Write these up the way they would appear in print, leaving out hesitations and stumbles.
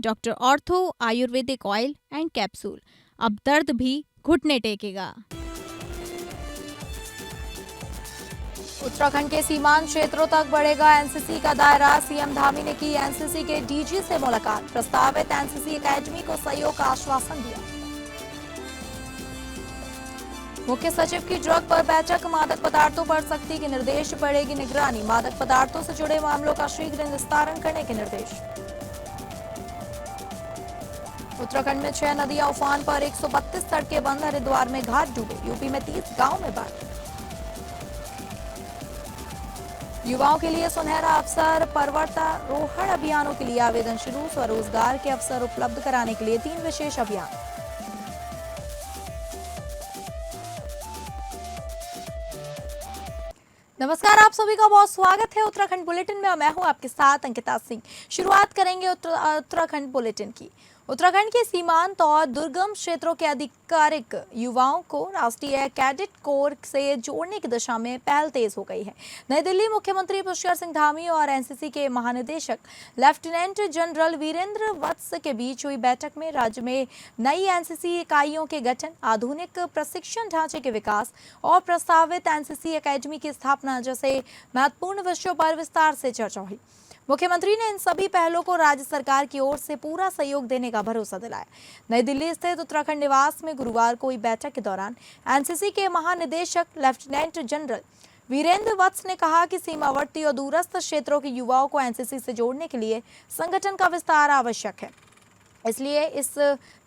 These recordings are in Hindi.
Doctor ortho Ayurvedic oil and capsule. अब दर्द भी घुटने टेकेगा। उत्तराखंड के सीमांत क्षेत्रों तक बढ़ेगा एनसीसी का दायरा। सीएम धामी ने की एनसीसी के डीजी से मुलाकात। प्रस्तावित एनसीसी एकेडमी को सहयोग का आश्वासन दिया। मुख्य सचिव की ड्रग पर बैठक। मादक पदार्थों पर सख्ती के निर्देश, बढ़ेगी निगरानी। मादक पदार्थों से जुड़े मामलों का शीघ्र निस्तारण करने के निर्देश। उत्तराखंड में 6 नदियां उफान पर, 132 सड़कें बंद। हरिद्वार में घाट डूबे। यूपी में 30 गांव में बाढ़। युवाओं के लिए सुनहरा अवसर। पर्वतारोहण अभियानों के लिए आवेदन शुरू। स्वरोजगार के अवसर उपलब्ध कराने के लिए 3 विशेष अभियान। नमस्कार, आप सभी का बहुत स्वागत है उत्तराखंड बुलेटिन में। मैं हूं आपके साथ अंकिता सिंह। शुरुआत करेंगे उत्तराखंड बुलेटिन की। उत्तराखंड के सीमांत और दुर्गम क्षेत्रों के आधिकारिक युवाओं को राष्ट्रीय कैडेट कोर से जोड़ने की दिशा में पहल तेज हो गई है। नई दिल्ली मुख्यमंत्री पुष्कर सिंह धामी और एनसीसी के महानिदेशक लेफ्टिनेंट जनरल वीरेंद्र वत्स के बीच हुई बैठक में राज्य में नई एनसीसी इकाइयों के गठन, आधुनिक प्रशिक्षण ढांचे के विकास और प्रस्तावित एनसीसी एकेडमी की स्थापना जैसे महत्वपूर्ण विषयों पर विस्तार से चर्चा हुई। मुख्यमंत्री ने इन सभी पहलों को राज्य सरकार की ओर से पूरा सहयोग देने का भरोसा दिलाया। नई दिल्ली स्थित उत्तराखंड निवास में गुरुवार को हुई बैठक के दौरान एनसीसी के महानिदेशक लेफ्टिनेंट जनरल वीरेंद्र वत्स ने कहा कि सीमावर्ती और दूरस्थ क्षेत्रों के युवाओं को एनसीसी से जोड़ने के लिए संगठन का विस्तार आवश्यक है। इसलिए इस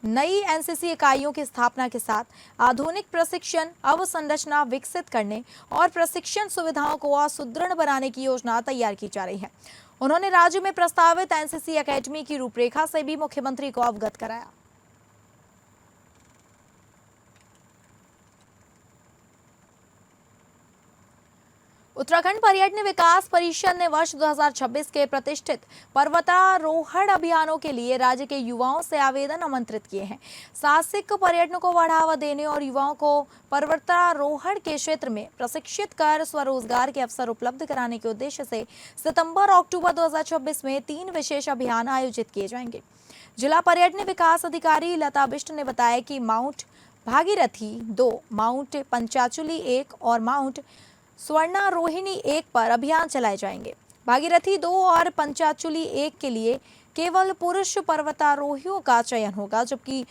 नई एनसीसी इकाइयों की स्थापना के साथ आधुनिक प्रशिक्षण अवसंरचना विकसित करने और प्रशिक्षण सुविधाओं को और सुदृढ़ बनाने की योजना तैयार की जा रही है। उन्होंने राज्य में प्रस्तावित एनसीसी एकेडमी की रूपरेखा से भी मुख्यमंत्री को अवगत कराया। उत्तराखंड पर्यटन विकास परिषद ने वर्ष 2026 के प्रतिष्ठित पर्वतारोहण अभियानों के लिए राज्य के युवाओं से आवेदन आमंत्रित किए हैं। साहसिक पर्यटन को बढ़ावा देने और युवाओं को पर्वतारोहण के क्षेत्र में प्रशिक्षित कर स्वरोजगार के अवसर उपलब्ध कराने के उद्देश्य से सितंबर और अक्टूबर 2026 में 3 विशेष अभियान आयोजित किए जाएंगे। जिला पर्यटन विकास अधिकारी लता बिष्ट ने बताया कि माउंट भागीरथी 2, माउंट पंचाचुली 1 और माउंट स्वर्णारोहिणी 1 पर अभियान चलाए जाएंगे। भागीरथी 2 और पंचाचुली 1 के लिए केवल पुरुष पर्वतारोहियों का चयन होगा, जबकि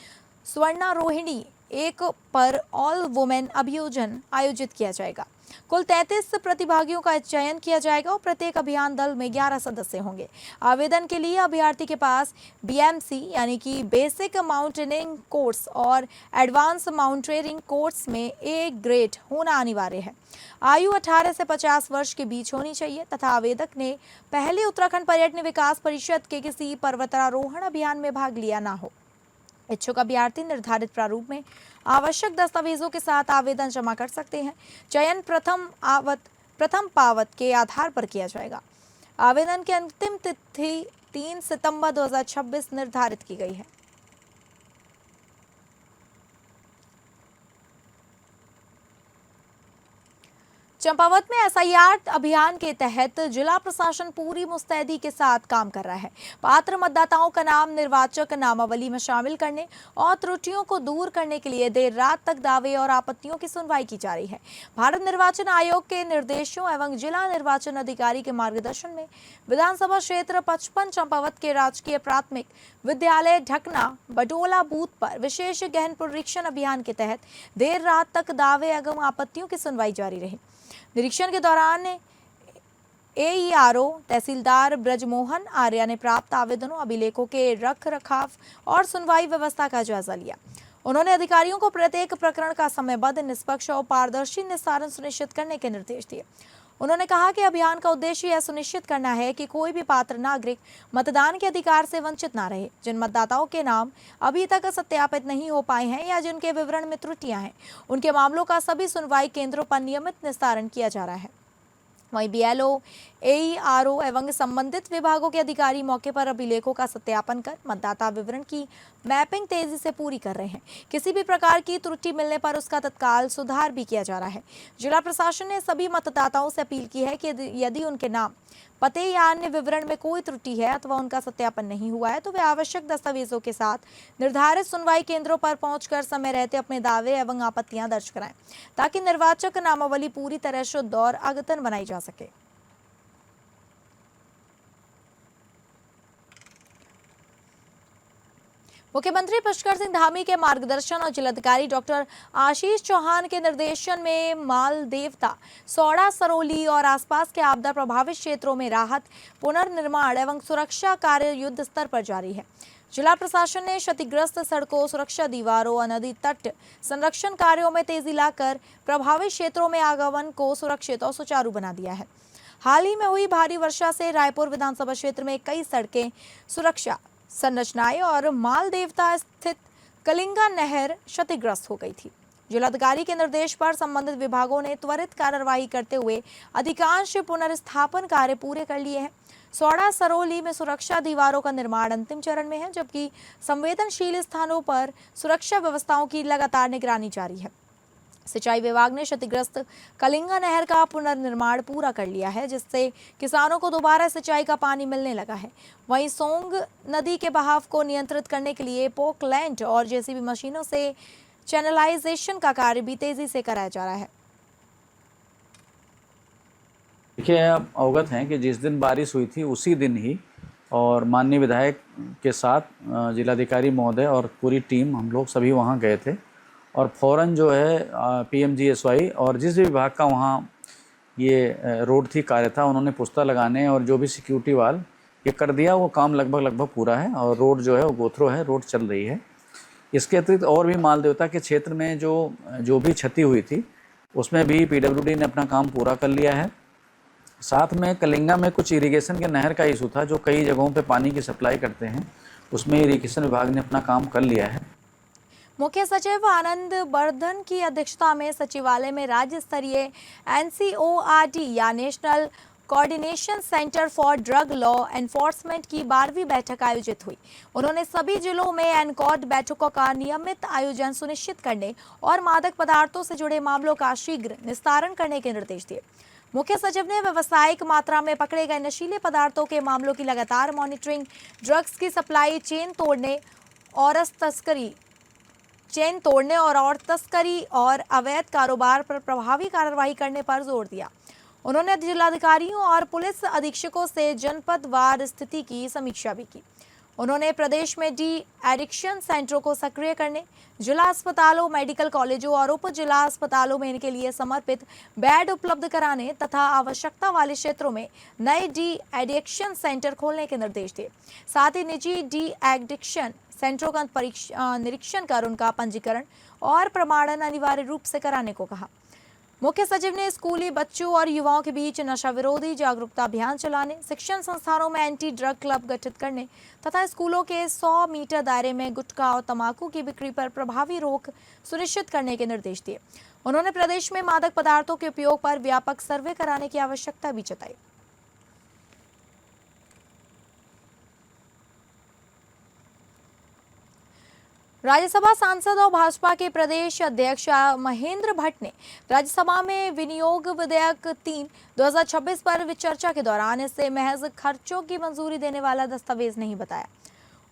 स्वर्णारोहिणी 1 पर ऑल वुमेन अभियोजन आयोजित किया जाएगा। कुल 33 प्रतिभागियों का चयन किया जाएगा और प्रत्येक अभियान दल में 11 सदस्य होंगे। आवेदन के लिए अभ्यर्थी के पास बीएमसी यानी कि बेसिक माउंटेनिंग कोर्स और एडवांस माउंटेनियरिंग कोर्स में ए ग्रेड होना अनिवार्य है। आयु 18 से 50 वर्ष के बीच होनी चाहिए तथा आवेदक ने पहले उत्तराखंड पर्यटन विकास परिषद के किसी पर्वतारोहण अभियान में भाग लिया ना हो। इच्छुक अभ्यर्थी निर्धारित प्रारूप में आवश्यक दस्तावेजों के साथ आवेदन जमा कर सकते हैं। चयन प्रथम पावत के आधार पर किया जाएगा। आवेदन की अंतिम तिथि 3 सितंबर 2026 निर्धारित की गई है। चंपावत में एसआईआर अभियान के तहत जिला प्रशासन पूरी मुस्तैदी के साथ काम कर रहा है। पात्र मतदाताओं का नाम निर्वाचक नामावली में शामिल करने और त्रुटियों को दूर करने के लिए देर रात तक दावे और आपत्तियों की सुनवाई की जा रही है। भारत निर्वाचन आयोग के निर्देशों एवं जिला निर्वाचन अधिकारी के मार्गदर्शन में विधानसभा क्षेत्र 55 चंपावत के राजकीय प्राथमिक विद्यालय ढकना बडोला बूथ पर विशेष गहन पुनरीक्षण अभियान के तहत देर रात तक दावे एवं आपत्तियों की सुनवाई जारी रही। निरीक्षण के दौरान एईआरओ तहसीलदार ब्रजमोहन आर्या ने प्राप्त आवेदनों, अभिलेखों के रख रखाव और सुनवाई व्यवस्था का जायजा लिया। उन्होंने अधिकारियों को प्रत्येक प्रकरण का समयबद्ध, निष्पक्ष और पारदर्शी निस्तारण सुनिश्चित करने के निर्देश दिए। उन्होंने कहा कि अभियान का उद्देश्य यह सुनिश्चित करना है कि कोई भी पात्र नागरिक मतदान के अधिकार से वंचित न रहे। जिन मतदाताओं के नाम अभी तक सत्यापित नहीं हो पाए हैं या जिनके विवरण में त्रुटियां हैं, उनके मामलों का सभी सुनवाई केंद्रों पर नियमित निस्तारण किया जा रहा है। वहीं बीएलओ, एईआरओ एवं संबंधित विभागों के अधिकारी मौके पर अभिलेखों का सत्यापन कर मतदाता विवरण की मैपिंग तेजी से पूरी कर रहे हैं। किसी भी प्रकार की त्रुटि मिलने पर उसका तत्काल सुधार भी किया जा रहा है। जिला प्रशासन ने सभी मतदाताओं से अपील की है कि यदि उनके नाम, पते या अन्य विवरण में कोई त्रुटि है अथवा उनका सत्यापन नहीं हुआ है तो वे आवश्यक दस्तावेजों के साथ निर्धारित सुनवाई केंद्रों पर पहुंचकर समय रहते अपने दावे एवं आपत्तियां दर्ज कराएं, ताकि निर्वाचक नामावली पूरी तरह शुद्ध और अद्यतन बनाई जा सके। मुख्यमंत्री पुष्कर सिंह धामी के मार्गदर्शन और जिलाधिकारी डॉक्टर आशीष चौहान के निर्देशन में माल देवता, सौड़ा, सरौली और आसपास के आपदा प्रभावित क्षेत्रों में राहत, पुनर्निर्माण एवं सुरक्षा कार्य युद्ध स्तर पर जारी है। जिला प्रशासन ने क्षतिग्रस्त सड़कों, सुरक्षा दीवारों और नदी तट संरक्षण कार्यों में तेजी लाकर प्रभावित क्षेत्रों में आगमन को सुरक्षित और सुचारू बना दिया है। हाल ही में हुई भारी वर्षा से रायपुर विधानसभा क्षेत्र में कई सड़कें, सुरक्षा संरचनाएं और माल देवता स्थित कलिंगा नहर क्षतिग्रस्त हो गई थी। जिलाधिकारी के निर्देश पर संबंधित विभागों ने त्वरित कार्रवाई करते हुए अधिकांश पुनर्स्थापन कार्य पूरे कर लिए हैं। सौड़ा, सरौली में सुरक्षा दीवारों का निर्माण अंतिम चरण में है, जबकि संवेदनशील स्थानों पर सुरक्षा व्यवस्थाओं की लगातार निगरानी जारी है। सिंचाई विभाग ने क्षतिग्रस्त कलिंगा नहर का पुनर्निर्माण पूरा कर लिया है, जिससे किसानों को दोबारा सिंचाई का पानी मिलने लगा है। वहीं सोंग नदी के बहाव को नियंत्रित करने के लिए पोकलैंड और जेसीबी मशीनों से चैनलाइजेशन का कार्य भी तेजी से कराया जा रहा है। देखिए, आप अवगत हैं कि जिस दिन बारिश हुई थी उसी दिन ही और माननीय विधायक के साथ जिलाधिकारी महोदय और पूरी टीम, हम लोग सभी वहाँ गए थे और फ़ौरन जो है पीएमजीएसवाई और जिस भी विभाग का वहाँ ये रोड थी कार्य था, उन्होंने पुस्ता लगाने और जो भी सिक्योरिटी वाल ये कर दिया। वो काम लगभग पूरा है और रोड जो है वो गोथरो है, रोड चल रही है। इसके अतिरिक्त और भी माल देवता के क्षेत्र में जो भी क्षति हुई थी उसमें भी पीडब्ल्यूडी ने अपना काम पूरा कर लिया है। साथ में कलिंगा में कुछ इरिगेशन के नहर का इशू था, जो कई जगहों पे पानी की सप्लाई करते हैं, उसमें इरिगेशन विभाग ने अपना काम कर लिया है। मुख्य सचिव आनंद बर्धन की अध्यक्षता में सचिवालय में राज्य स्तरीय एनसीओआरटी या national coordination centre for drug law enforcement की 12वीं बैठक आयोजित हुई। उन्होंने सभी जिलों में एनकॉड बैठकों का नियमित आयोजन सुनिश्चित करने और मादक पदार्थों से जुड़े मामलों का शीघ्र निस्तारण करने के निर्देश दिए। मुख्य सचिव ने व्यावसायिक मात्रा में पकड़े गए नशीले पदार्थों के मामलों की लगातार मॉनिटरिंग, ड्रग्स की सप्लाई चेन तोड़ने और तस्करी और अवैध कारोबार पर प्रभावी कार्रवाई करने पर जोर दिया। उन्होंने जिलाधिकारियों और पुलिस अधीक्षकों से जनपदवार स्थिति की समीक्षा भी की। उन्होंने प्रदेश में डी एडिक्शन सेंटरों को सक्रिय करने, जिला अस्पतालों, मेडिकल कॉलेजों और उप जिला अस्पतालों में इनके लिए समर्पित बेड उपलब्ध कराने तथा आवश्यकता वाले क्षेत्रों में नए डी एडिक्शन सेंटर खोलने के निर्देश दिए। साथ ही निजी डी एडिक्शन सेंटरों का निरीक्षण कर उनका पंजीकरण और प्रमाणन अनिवार्य रूप से कराने को कहा। मुख्य सचिव ने स्कूली बच्चों और युवाओं के बीच नशा विरोधी जागरूकता अभियान चलाने, शिक्षण संस्थानों में एंटी ड्रग क्लब गठित करने तथा स्कूलों के 100 मीटर दायरे में गुटखा और तंबाकू की बिक्री पर प्रभावी रोक सुनिश्चित करने के निर्देश दिए। उन्होंने प्रदेश में मादक पदार्थों के उपयोग पर व्यापक सर्वे कराने की आवश्यकता भी जताई। राज्यसभा सांसद और भाजपा के प्रदेश अध्यक्ष महेंद्र भट्ट ने राज्यसभा में विनियोग विधेयक 3/2026 पर चर्चा के दौरान इसे महज खर्चों की मंजूरी देने वाला दस्तावेज नहीं बताया।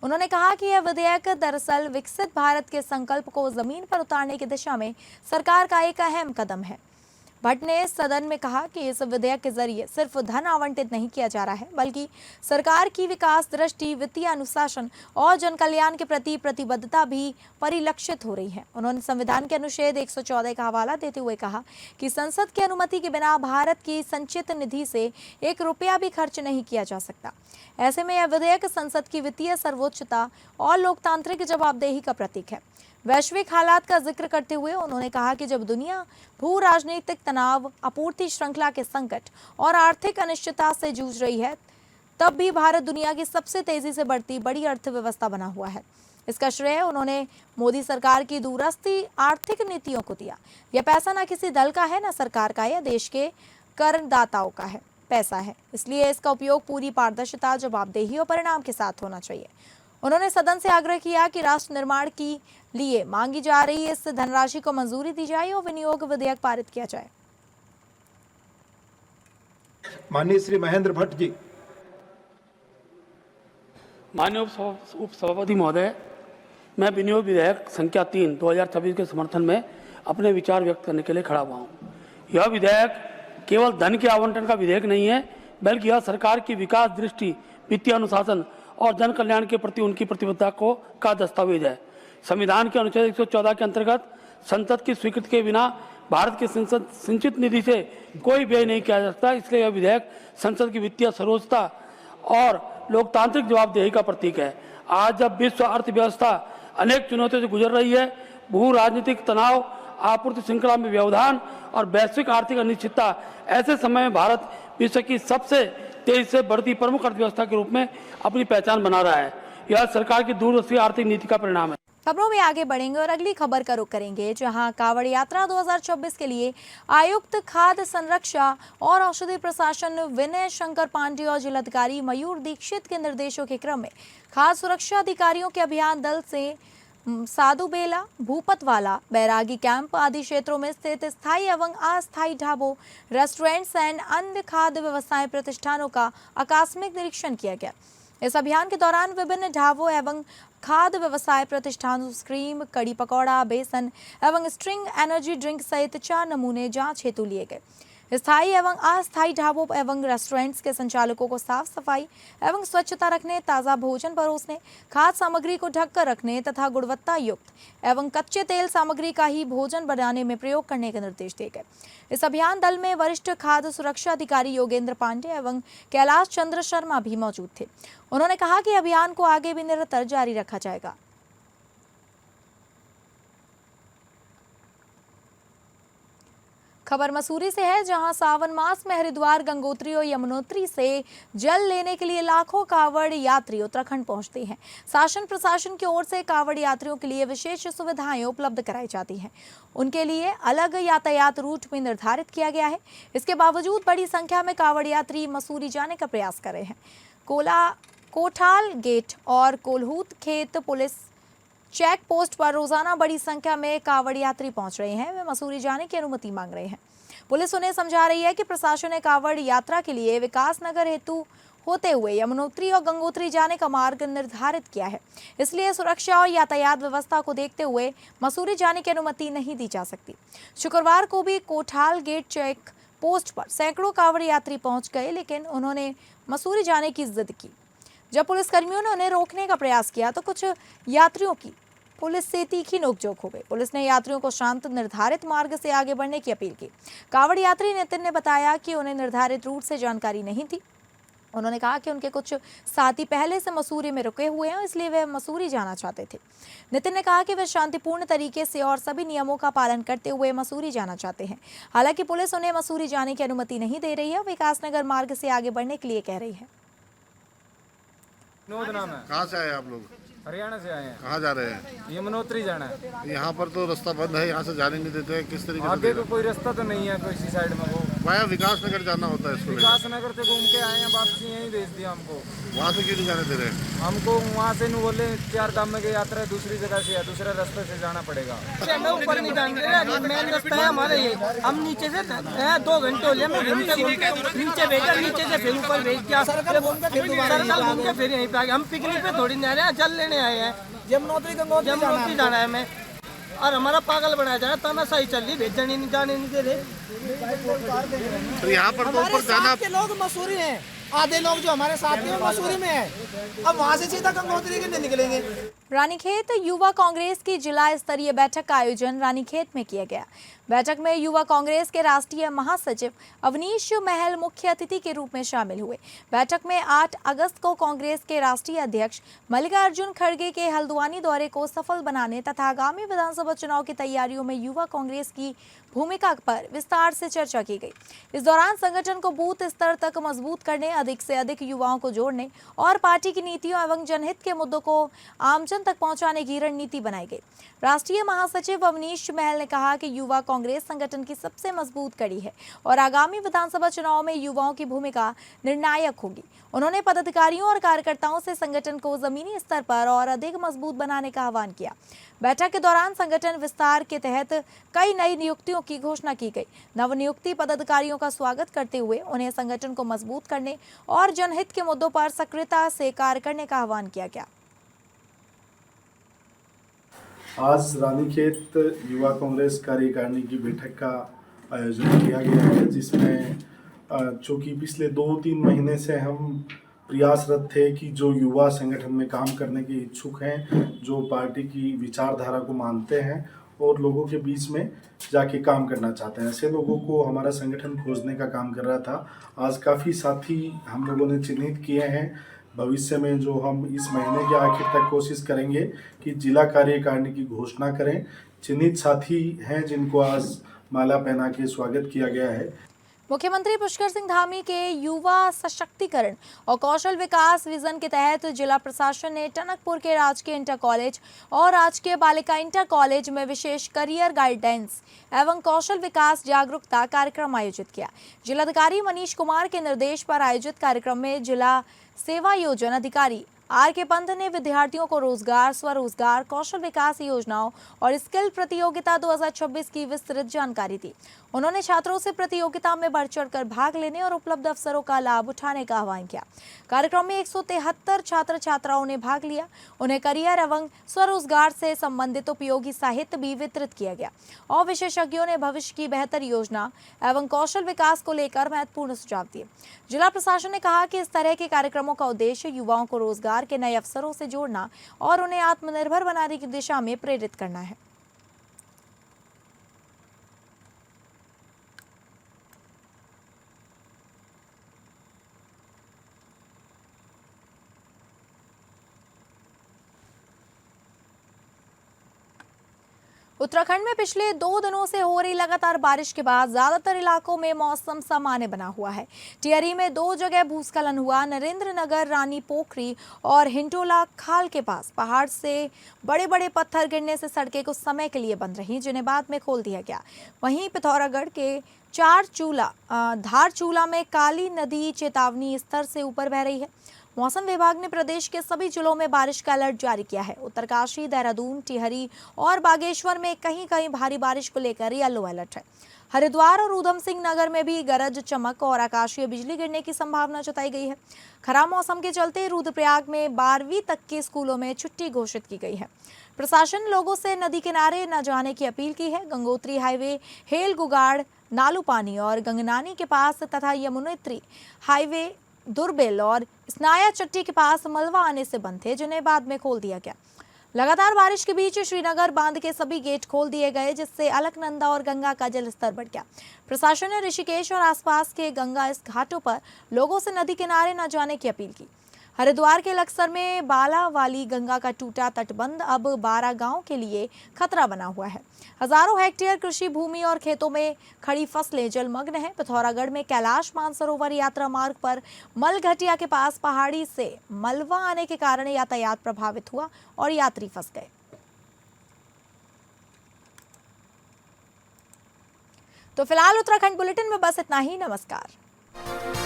उन्होंने कहा कि यह विधेयक दरअसल विकसित भारत के संकल्प को जमीन पर उतारने की दिशा में सरकार का एक अहम कदम है। भट्ट ने सदन में कहा कि इस विधेयक के जरिए सिर्फ धन आवंटित नहीं किया जा रहा है, बल्कि सरकार की विकास दृष्टि, वित्तीय अनुशासन और जन कल्याण के प्रति प्रतिबद्धता भी परिलक्षित हो रही है। उन्होंने संविधान के अनुच्छेद 114 का हवाला देते हुए कहा कि संसद की अनुमति के बिना भारत की संचित निधि से 1 रुपया भी खर्च नहीं किया जा सकता। ऐसे में यह विधेयक संसद की वित्तीय सर्वोच्चता और लोकतांत्रिक जवाबदेही का प्रतीक है। वैश्विक हालात का जिक्र करते हुए उन्होंने कहा कि जब दुनिया भू राजनीतिक तनाव, आपूर्ति श्रृंखला के संकट और आर्थिक अनिश्चितता से जूझ रही है, तब भी भारत दुनिया की सबसे तेजी से बढ़ती बड़ी अर्थव्यवस्था बना हुआ है। इसका श्रेय उन्होंने मोदी सरकार की दूरस्थी आर्थिक नीतियों को दिया। यह पैसा न किसी दल का है, न सरकार का, यह देश के करदाताओं का है, पैसा है, इसलिए इसका उपयोग पूरी पारदर्शिता, जवाबदेही और परिणाम के साथ होना चाहिए। उन्होंने सदन से आग्रह किया कि राष्ट्र निर्माण के लिए मांगी जा रही इस धनराशि को मंजूरी दी जाए और विनियोग विधेयक पारित किया जाए। माननीय श्री महेंद्र भट्ट जी। माननीय उप सभापति महोदय, मैं विनियोग विधेयक संख्या 3 2026 के समर्थन में अपने विचार व्यक्त करने के लिए खड़ा हुआ हूँ। यह विधेयक केवल धन के आवंटन का विधेयक नहीं है, बल्कि यह सरकार की विकास दृष्टि, वित्तीय अनुशासन और जन कल्याण के प्रति उनकी प्रतिबद्धता का दस्तावेज है। संविधान के अनुच्छेद 114 के अंतर्गत संसद की स्वीकृति के बिना भारत की संसद संचित निधि से कोई व्यय नहीं किया जा सकता। इसलिए यह विधेयक संसद की वित्तीय सर्वोच्चता और लोकतांत्रिक जवाबदेही का प्रतीक है। आज जब विश्व अर्थव्यवस्था अनेक चुनौतियों से गुजर रही है, भू राजनीतिक तनाव, आपूर्ति श्रृंखला में व्यवधान और वैश्विक आर्थिक अनिश्चितता, ऐसे समय में भारत विश्व की सबसे तेजी से बढ़ती प्रमुख अर्थव्यवस्था के रूप में अपनी पहचान बना रहा है। यह सरकार की दूरदर्शी आर्थिक नीति का परिणाम है। खबरों में आगे बढ़ेंगे और अगली खबर का रुख करेंगे, जहां कांवड़ यात्रा 2024 के लिए आयुक्त खाद्य संरक्षा और औषधि प्रशासन विनय शंकर पांडे और जिलाधिकारी मयूर दीक्षित के निर्देशों के क्रम में खाद्य सुरक्षा अधिकारियों के अभियान दल से साधुबेला, भूपतवाला, बैरागी कैंप आदि क्षेत्रों में स्थित स्थायी एवं अस्थायी ढाबों, रेस्टोरेंट्स एंड अन्य खाद्य व्यवसाय प्रतिष्ठानों का आकस्मिक निरीक्षण किया गया। इस अभियान के दौरान विभिन्न ढाबों एवं खाद्य व्यवसाय प्रतिष्ठानों क्रीम, कड़ी पकौड़ा, बेसन एवं स्ट्रिंग एनर्जी ड्रिंक सहित 4 नमूने जांच हेतु लिए गए। स्थायी एवं अस्थायी ढाबों एवं रेस्टोरेंट्स के संचालकों को साफ सफाई एवं स्वच्छता रखने, ताज़ा भोजन परोसने, खाद्य सामग्री को ढककर रखने तथा गुणवत्ता युक्त एवं कच्चे तेल सामग्री का ही भोजन बनाने में प्रयोग करने के निर्देश दिए गए। इस अभियान दल में वरिष्ठ खाद्य सुरक्षा अधिकारी योगेंद्र पांडे एवं कैलाश चंद्र शर्मा भी मौजूद थे। उन्होंने कहा कि अभियान को आगे भी निरंतर जारी रखा जाएगा। खबर मसूरी से है, जहां सावन मास में हरिद्वार, गंगोत्री और यमुनोत्री से जल लेने के लिए लाखों कांवड़ यात्री उत्तराखंड पहुंचते हैं। शासन प्रशासन की ओर से कांवड़ यात्रियों के लिए विशेष सुविधाएं उपलब्ध कराई जाती हैं। उनके लिए अलग यातायात रूट भी निर्धारित किया गया है। इसके बावजूद बड़ी संख्या में कांवड़ यात्री मसूरी जाने का प्रयास कर रहे हैं। कोठाल गेट और कोल्हूत खेत पुलिस चेक पोस्ट पर रोजाना बड़ी संख्या में कांवड़ यात्री पहुंच रहे हैं। वे मसूरी जाने की अनुमति मांग रहे हैं। पुलिस उन्हें समझा रही है कि प्रशासन ने कांवड़ यात्रा के लिए विकास नगर हेतु होते हुए यमुनोत्री और गंगोत्री जाने का मार्ग निर्धारित किया है, इसलिए सुरक्षा और यातायात व्यवस्था को देखते हुए मसूरी जाने की अनुमति नहीं दी जा सकती। शुक्रवार को भी कोठाल गेट चेक पोस्ट पर सैकड़ों कांवड़ यात्री पहुंच गए, लेकिन उन्होंने मसूरी जाने की जिद की। जब पुलिसकर्मियों ने उन्हें रोकने का प्रयास किया तो कुछ यात्रियों की पुलिस से तीखी नोकझोंक हो गई। पुलिस ने यात्रियों को शांत निर्धारित मार्ग से आगे बढ़ने की अपील की। कांवड़ यात्री नितिन ने बताया कि उन्हें निर्धारित रूट से जानकारी नहीं थी। उन्होंने कहा कि उनके कुछ साथी पहले से मसूरी में रुके हुए हैं, इसलिए वे मसूरी जाना चाहते थे। नितिन ने कहा कि वे शांतिपूर्ण तरीके से और सभी नियमों का पालन करते हुए मसूरी जाना चाहते हैं। हालांकि पुलिस उन्हें मसूरी जाने की अनुमति नहीं दे रही है और विकासनगर मार्ग से आगे बढ़ने के लिए कह रही है। कहाँ से आए आप लोग? हरियाणा से आए हैं। कहाँ जा रहे हैं? यमुनोत्री जाना है। यहाँ पर तो रास्ता बंद है, यहाँ से जाने नहीं देते हैं। किस तरीके से? आगे तो कोई रास्ता तो नहीं है किसी साइड में। वो वाया विकास नगर जाना होता है इसको। विकास नगर से घूम के आए हैं, वापसी यहीं भेज दिया हमको। वहाँ से क्यों नहीं जाने दे रहे? हमको वहाँ से नहीं बोले 4 धाम में की यात्रा दूसरी जगह से है, दूसरे रास्ते से जाना पड़ेगा। ऊपर नहीं जाने दे रहे, मेन रास्ता है हमारा ये। हम नीचे से 2 घंटे हो गए नीचे भेजा, नीचे से फिर ऊपर भेज दिया, सर्कल घूम के फिर यहीं पे आ गए। हम पिकनिक पे थोड़ी नहीं आ रहे हैं, जल लेने आए हैं। यमुनोत्री जाना है हमें, और हमारा पागल बनाया जा रहा है। तानाशाही चल रही, भेजने नहीं, जाने नहीं दे रहे। तो यहाँ पर तो ऊपर जाना के लोग मसूरी हैं, आधे लोग जो हमारे साथ हैं मसूरी में हैं। अब वहाँ से सीधा गंगोत्री के लिए निकलेंगे। रानीखेत युवा कांग्रेस की जिला स्तरीय बैठक का आयोजन रानीखेत में किया गया। बैठक में युवा कांग्रेस के राष्ट्रीय महासचिव अवनीश महल मुख्य अतिथि के रूप में शामिल हुए। बैठक में 8 अगस्त को कांग्रेस के राष्ट्रीय अध्यक्ष मल्लिकार्जुन खड़गे के हल्द्वानी दौरे को सफल बनाने तथा आगामी विधानसभा चुनाव की तैयारियों में युवा कांग्रेस की भूमिका पर विस्तार से चर्चा की गई। इस दौरान संगठन को बूथ स्तर तक मजबूत करने, अधिक से अधिक युवाओं को जोड़ने और पार्टी की नीतियों एवं जनहित के मुद्दों को आमजन जन तक पहुंचाने की रणनीति बनाई गई। राष्ट्रीय महासचिव अवनीश महल ने कहा कि युवा कांग्रेस संगठन की सबसे मजबूत कड़ी है और आगामी विधानसभा चुनाव में युवाओं की भूमिका निर्णायक होगी। उन्होंने पदाधिकारियों और कार्यकर्ताओं से संगठन को जमीनी स्तर पर और अधिक मजबूत बनाने का आह्वान किया। बैठक के दौरान संगठन विस्तार के तहत कई नई नियुक्तियों की घोषणा की गई। नवनियुक्ति पदाधिकारियों का स्वागत करते हुए उन्हें संगठन को मजबूत करने और जनहित के मुद्दों पर सक्रियता से कार्य करने का आह्वान किया गया। आज रानीखेत युवा कांग्रेस कार्यकारिणी की बैठक का आयोजन किया गया है, जिसमें चूँकि पिछले 2-3 महीने से हम प्रयासरत थे कि जो युवा संगठन में काम करने के इच्छुक हैं, जो पार्टी की विचारधारा को मानते हैं और लोगों के बीच में जाके काम करना चाहते हैं, ऐसे लोगों को हमारा संगठन खोजने का काम कर रहा था। आज काफ़ी साथी हम लोगों ने चिन्हित किए हैं। भविष्य में जो हम इस महीने के आखिर तक कोशिश करेंगे कि जिला कार्यकारिणी की घोषणा करें। चिन्हित साथी हैं जिनको आज माला पहना के स्वागत किया गया है। मुख्यमंत्री पुष्कर सिंह धामी के युवा सशक्तिकरण और कौशल विकास विजन के तहत जिला प्रशासन ने टनकपुर के राजकीय इंटर कॉलेज और राजकीय बालिका इंटर कॉलेज में विशेष करियर गाइडेंस एवं कौशल विकास जागरूकता कार्यक्रम आयोजित किया। जिलाधिकारी मनीष कुमार के निर्देश पर आयोजित कार्यक्रम में जिला सेवा योजना अधिकारी आर.के. पंत ने विद्यार्थियों को रोजगार, स्वरोजगार, कौशल विकास योजनाओं और स्किल प्रतियोगिता 2026 की विस्तृत जानकारी दी। उन्होंने छात्रों से प्रतियोगिता में बढ़ चढ़कर भाग लेने और उपलब्ध अवसरों का लाभ उठाने का आह्वान किया। कार्यक्रम में 173 छात्र छात्राओं ने भाग लिया। उन्हें करियर एवं स्वरोजगार से संबंधित उपयोगी साहित्य भी वितरित किया गया और विशेषज्ञों ने भविष्य की बेहतर योजना एवं कौशल विकास को लेकर महत्वपूर्ण सुझाव दिए। जिला प्रशासन ने कहा कि इस तरह के कार्यक्रमों का उद्देश्य युवाओं को रोजगार के नए अवसरों से जोड़ना और उन्हें आत्मनिर्भर बनाने की दिशा में प्रेरित करना है। उत्तराखंड में पिछले 2 दिनों से हो रही लगातार बारिश के बाद ज्यादातर इलाकों में मौसम सामान्य बना हुआ है। टिहरी में 2 जगह भूस्खलन हुआ। नरेंद्र नगर, रानी पोखरी और हिंडोला खाल के पास पहाड़ से बड़े बड़े पत्थर गिरने से सड़कें कुछ समय के लिए बंद रहीं, जिन्हें बाद में खोल दिया गया। वहीं पिथौरागढ़ के धारचूला में काली नदी चेतावनी स्तर से ऊपर बह रही है। मौसम विभाग ने प्रदेश के सभी जिलों में बारिश का अलर्ट जारी किया है। उत्तरकाशी, देहरादून, टिहरी और बागेश्वर में कहीं कहीं भारी बारिश को लेकर येलो अलर्ट है। हरिद्वार और ऊधम सिंह नगर में भी गरज चमक और आकाशीय बिजली गिरने की संभावना जताई गई है। खराब मौसम के चलते रुद्रप्रयाग में 12वीं तक के स्कूलों में छुट्टी घोषित की गई है। प्रशासन लोगों से नदी किनारे न जाने की अपील की है। गंगोत्री हाईवे हेल गुगाड़, नालूपानी और गंगनानी के पास तथा यमुनोत्री हाईवे दुर्बेल और स्नाया चट्टी के पास मलबा आने से बंद थे, जिन्हें बाद में खोल दिया गया। लगातार बारिश के बीच श्रीनगर बांध के सभी गेट खोल दिए गए, जिससे अलकनंदा और गंगा का जलस्तर बढ़ गया। प्रशासन ने ऋषिकेश और आसपास के गंगा इस घाटों पर लोगों से नदी किनारे न जाने की अपील की। हरिद्वार के लक्सर में बाला वाली गंगा का टूटा तटबंध अब 12 गांव के लिए खतरा बना हुआ है। हजारों हेक्टेयर कृषि भूमि और खेतों में खड़ी फसलें जलमग्न हैं। पिथौरागढ़ में कैलाश मानसरोवर यात्रा मार्ग पर मलघटिया के पास पहाड़ी से मलबा आने के कारण यातायात प्रभावित हुआ और यात्री फंस गए। तो फिलहाल उत्तराखंड बुलेटिन में बस इतना ही। नमस्कार।